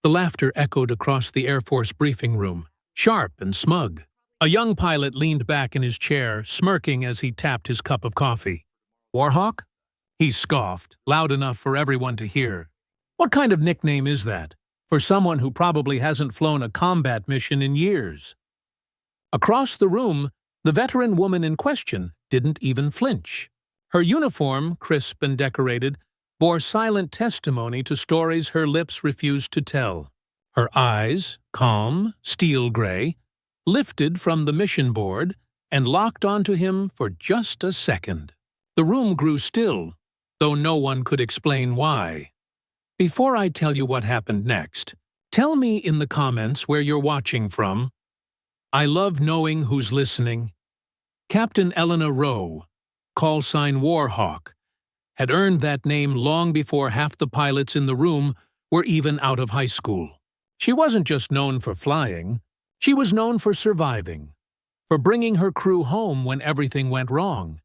The laughter echoed across the Air Force briefing room, sharp and smug. A young pilot leaned back in his chair, smirking as he tapped his cup of coffee. "Warhawk?" He scoffed, loud enough for everyone to hear. "What kind of nickname is that, for someone who probably hasn't flown a combat mission in years?" Across the room, the veteran woman in question didn't even flinch. Her uniform, crisp and decorated, bore silent testimony to stories her lips refused to tell. Her eyes, calm, steel gray, lifted from the mission board and locked onto him for just a second. The room grew still, though no one could explain why. Before I tell you what happened next, tell me in the comments where you're watching from. I love knowing who's listening. Captain Elena Rowe, call sign Warhawk, had earned that name long before half the pilots in the room were even out of high school. She wasn't just known for flying, she was known for surviving, for bringing her crew home when everything went wrong.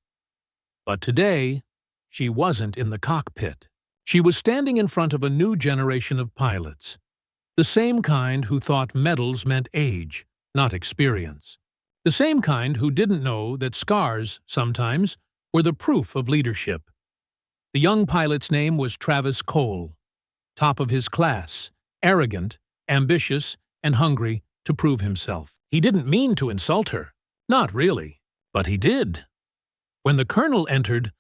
But today, she wasn't in the cockpit. She was standing in front of a new generation of pilots, the same kind who thought medals meant age, not experience. The same kind who didn't know that scars, sometimes, were the proof of leadership. The young pilot's name was Travis Cole, top of his class, arrogant, ambitious, and hungry to prove himself. He didn't mean to insult her. Not really. But he did. When the colonel entered,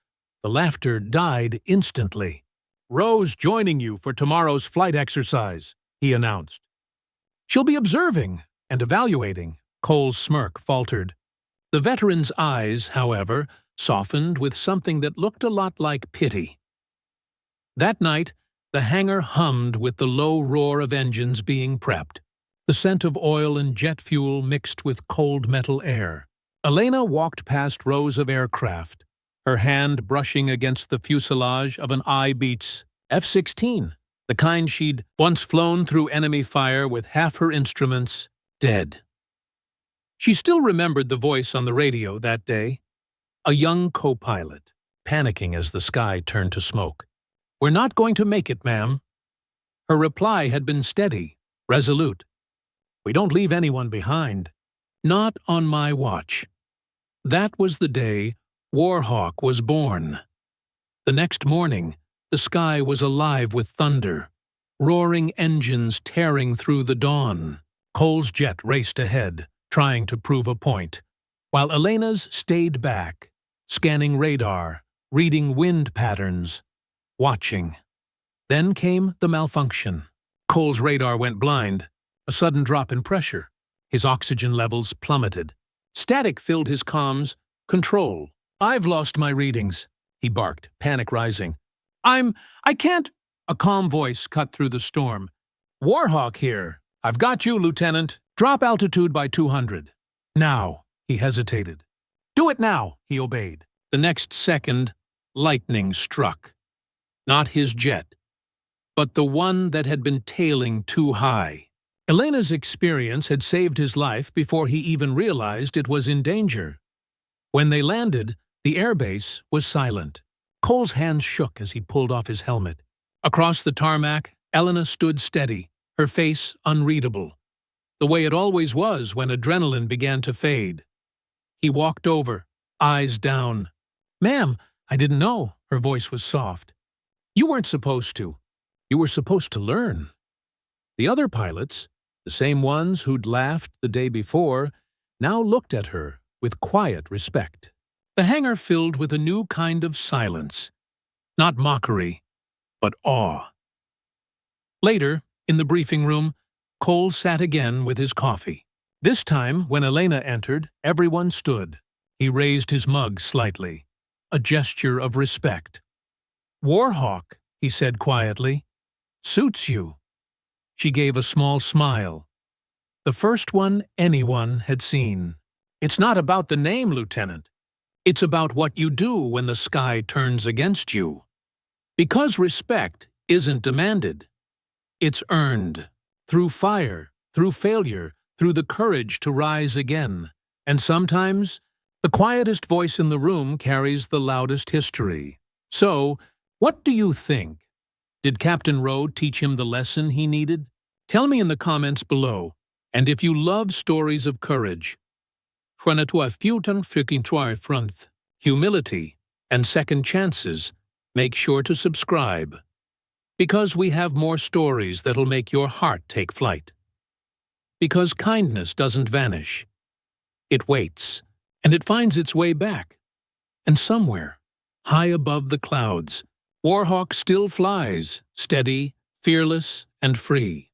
the laughter died instantly. "Rowe's joining you for tomorrow's flight exercise," he announced. "She'll be observing and evaluating," Cole's smirk faltered. The veteran's eyes, however, softened with something that looked a lot like pity. That night, the hangar hummed with the low roar of engines being prepped, the scent of oil and jet fuel mixed with cold metal air. Elena walked past rows of aircraft, her hand brushing against the fuselage of an I-Beats F-16, the kind she'd once flown through enemy fire with half her instruments dead. She still remembered the voice on the radio that day, a young co-pilot, panicking as the sky turned to smoke. "We're not going to make it, ma'am." Her reply had been steady, resolute. "We don't leave anyone behind. Not on my watch." That was the day Warhawk was born. The next morning, the sky was alive with thunder, roaring engines tearing through the dawn. Cole's jet raced ahead, trying to prove a point, while Elena's stayed back, scanning radar, reading wind patterns, watching. Then came the malfunction. Cole's radar went blind, a sudden drop in pressure. His oxygen levels plummeted. Static filled his comms. "Control. I've lost my readings," he barked, panic rising. I can't." A calm voice cut through the storm. "Warhawk here. I've got you, Lieutenant. Drop altitude by 200. Now." He hesitated. "Do it now," he obeyed. The next second, lightning struck. Not his jet, but the one that had been tailing too high. Elena's experience had saved his life before he even realized it was in danger. When they landed, the airbase was silent. Cole's hands shook as he pulled off his helmet. Across the tarmac, Elena stood steady, her face unreadable, the way it always was when adrenaline began to fade. He walked over, eyes down. "Ma'am, I didn't know." Her voice was soft. "You weren't supposed to. You were supposed to learn." The other pilots, the same ones who'd laughed the day before, now looked at her with quiet respect. The hangar filled with a new kind of silence. Not mockery, but awe. Later, in the briefing room, Cole sat again with his coffee. This time, when Elena entered, everyone stood. He raised his mug slightly, a gesture of respect. "Warhawk," he said quietly, "suits you." She gave a small smile, the first one anyone had seen. "It's not about the name, Lieutenant. It's about what you do when the sky turns against you. Because respect isn't demanded. It's earned. Through fire, through failure, through the courage to rise again. And sometimes, the quietest voice in the room carries the loudest history. So, what do you think? Did Captain Rowe teach him the lesson he needed? Tell me in the comments below, and if you love stories of courage, humility, and second chances, make sure to subscribe, because we have more stories that'll make your heart take flight. Because kindness doesn't vanish. It waits, and it finds its way back. And somewhere, high above the clouds, Warhawk still flies, steady, fearless, and free.